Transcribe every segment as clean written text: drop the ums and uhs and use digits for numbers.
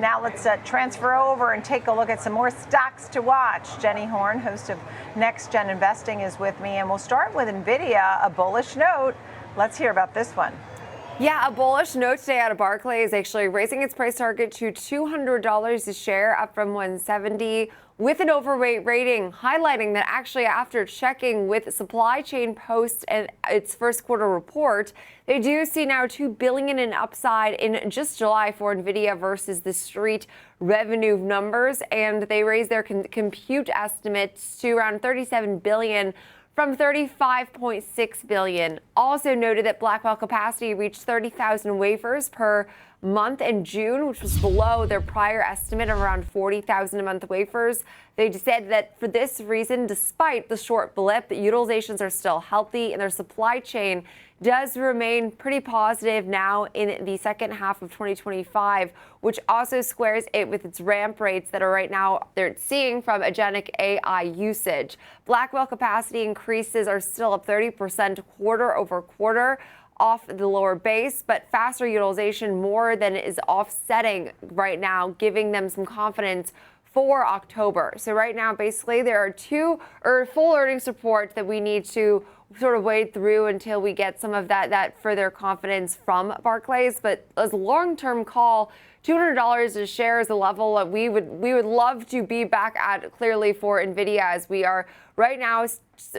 Now let's transfer over and take a look at some more stocks to watch. Jenny Horne, host of Next Gen Investing, is with me, and we'll start with Nvidia, a bullish note. Let's hear about this one. Yeah, a bullish note today out of Barclays, actually raising its price target to $200 a share, up from $170, with an overweight rating, highlighting that actually after checking with supply chain post and its first quarter report, they do see now $2 billion in upside in just July for Nvidia versus the street revenue numbers, and they raised their compute estimates to around $37 billion. From $35.6 billion. Also noted that Blackwell capacity reached 30,000 wafers per month in June, which was below their prior estimate of around 40,000 a month wafers. They said that for this reason, despite the short blip, the utilizations are still healthy and their supply chain does remain pretty positive now in the second half of 2025, which also squares it with its ramp rates that are right now they're seeing from agentic AI usage. Blackwell capacity increases are still up 30% quarter over quarter off the lower base, but faster utilization more than is offsetting right now, giving them some confidence for October. So right now, basically, there are two full earnings reports that we need to sort of wade through until we get some of that further confidence from Barclays. But as a long-term call, $200 a share is a level that we would love to be back at, clearly, for Nvidia, as we are right now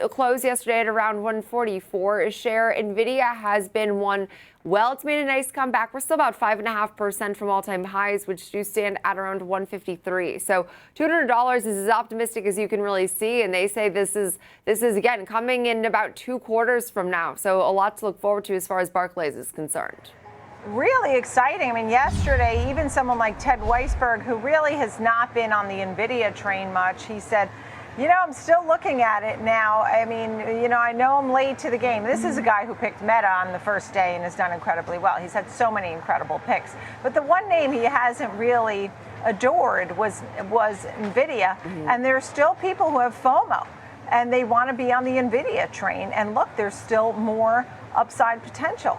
closed yesterday at around 144 a share. Nvidia has been one. Well, it's made a nice comeback. We're still about 5.5% from all-time highs, which do stand at around 153. So $200 is as optimistic as you can really see, and they say this is again coming in about 2 quarters from now. So a lot to look forward to as far as Barclays is concerned. Really exciting. I mean, yesterday, even someone like Ted Weisberg, who really has not been on the Nvidia train much, he said, you know, I'm still looking at it now. I mean, you know, I know I'm late to the game. This is a guy who picked Meta on the first day and has done incredibly well. He's had so many incredible picks. But the one name he hasn't really adored was Nvidia. And there's still people who have FOMO and they want to be on the Nvidia train. And look, there's still more upside potential.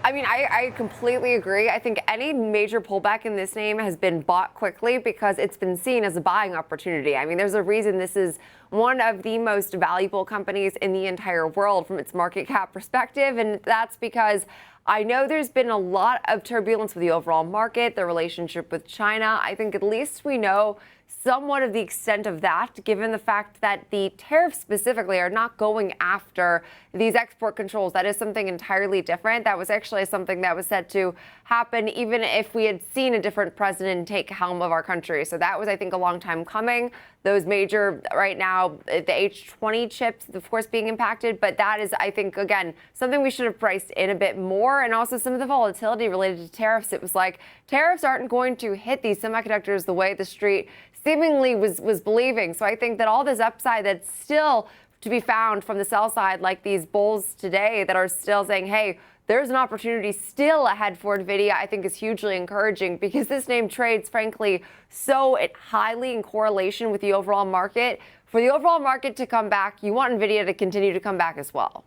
I mean, I completely agree. I think any major pullback in this name has been bought quickly because it's been seen as a buying opportunity. I mean, there's a reason this is one of the most valuable companies in the entire world from its market cap perspective. And that's because I know there's been a lot of turbulence with the overall market, the relationship with China. I think at least we know somewhat of the extent of that, given the fact that the tariffs specifically are not going after these export controls. That is something entirely different. That was actually something that was said to happen even if we had seen a different president take helm of our country. So that was, I think, a long time coming. Those major, right now, the H20 chips, of course, being impacted. But that is, I think, again, something we should have priced in a bit more. And also some of the volatility related to tariffs. It was like tariffs aren't going to hit these semiconductors the way the street seemingly was believing. So I think that all this upside that's still to be found from the sell side, like these bulls today that are still saying, hey, there's an opportunity still ahead for Nvidia, I think is hugely encouraging because this name trades, frankly, so highly in correlation with the overall market. For the overall market to come back, you want Nvidia to continue to come back as well.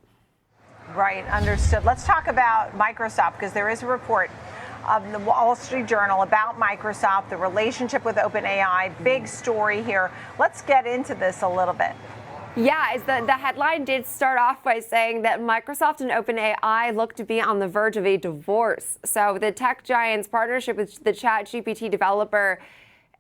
Right, understood. Let's talk about Microsoft because there is a report of the Wall Street Journal about Microsoft, the relationship with OpenAI. Big story here. Let's get into this a little bit. Yeah, the headline did start off by saying that Microsoft and OpenAI look to be on the verge of a divorce. So the tech giant's partnership with the ChatGPT developer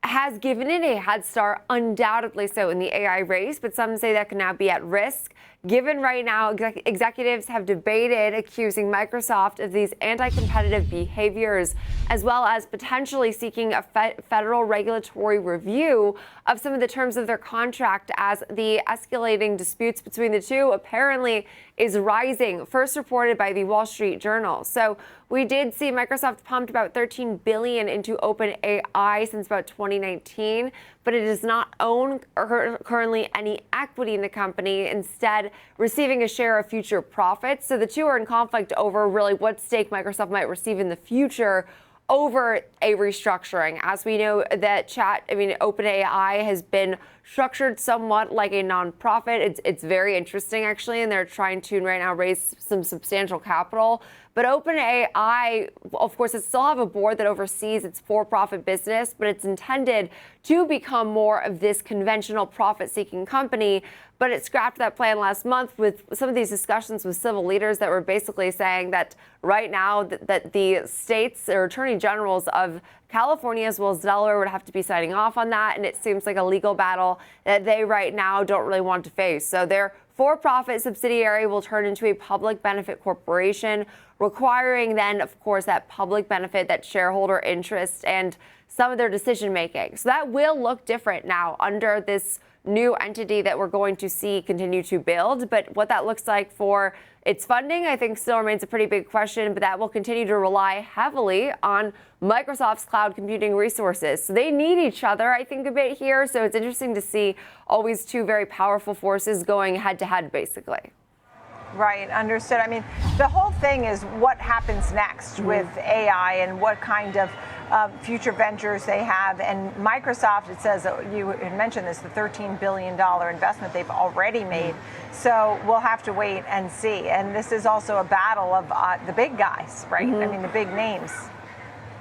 has given it a head start, undoubtedly so, in the AI race, but some say that could now be at risk. Given right now, executives have debated accusing Microsoft of these anti-competitive behaviors, as well as potentially seeking a federal regulatory review of some of the terms of their contract, as the escalating disputes between the two apparently is rising, first reported by the Wall Street Journal. So we did see Microsoft pumped about $13 billion into OpenAI since about 2019, but it does not own currently any equity in the company, instead receiving a share of future profits. So the two are in conflict over really what stake Microsoft might receive in the future over a restructuring. As we know that OpenAI has been structured somewhat like a nonprofit. It's very interesting, actually, and they're trying to right now raise some substantial capital. But OpenAI, of course, it still have a board that oversees its for-profit business, but it's intended to become more of this conventional profit-seeking company. But it scrapped that plan last month with some of these discussions with civil leaders that were basically saying that right now that the states or attorney generals of California as well as Delaware would have to be signing off on that. And it seems like a legal battle that they right now don't really want to face. So their for-profit subsidiary will turn into a public benefit corporation, requiring then, of course, that public benefit, that shareholder interest, and some of their decision making. So that will look different now under this new entity that we're going to see continue to build. But what that looks like for its funding, I think still remains a pretty big question, but that will continue to rely heavily on Microsoft's cloud computing resources. So they need each other, I think, a bit here. So it's interesting to see always two very powerful forces going head to head, basically. Right, understood. I mean, the whole thing is what happens next with AI and what kind of future ventures they have. And Microsoft, it says, you had mentioned this, the $13 billion investment they've already made. So we'll have to wait and see. And this is also a battle of the big guys, right? I mean, the big names.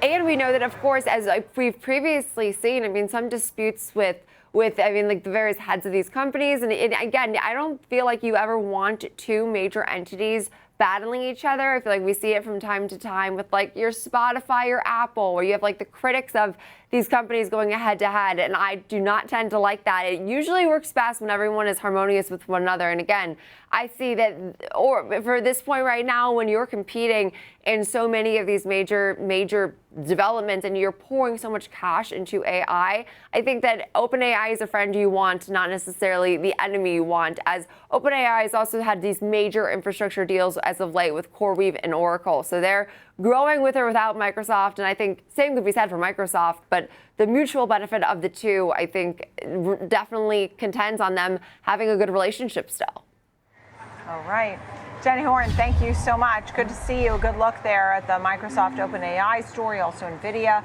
And we know that, of course, as we've previously seen, I mean, some disputes with like the various heads of these companies. And again, I don't feel like you ever want two major entities battling each other. I feel like we see it from time to time with like your Spotify or Apple, where you have like the critics of these companies going head to head. And I do not tend to like that. It usually works best when everyone is harmonious with one another. And again, I see that, or for this point right now, when you're competing in so many of these major developments and you're pouring so much cash into AI, I think that OpenAI is a friend you want, not necessarily the enemy you want, as OpenAI has also had these major infrastructure deals as of late with CoreWeave and Oracle. So they're growing with or without Microsoft, and I think same could be said for Microsoft, but the mutual benefit of the two, I think, definitely contends on them having a good relationship still. All right. Jenny Horne, thank you so much. Good to see you. Good luck there at the Microsoft OpenAI story, also NVIDIA.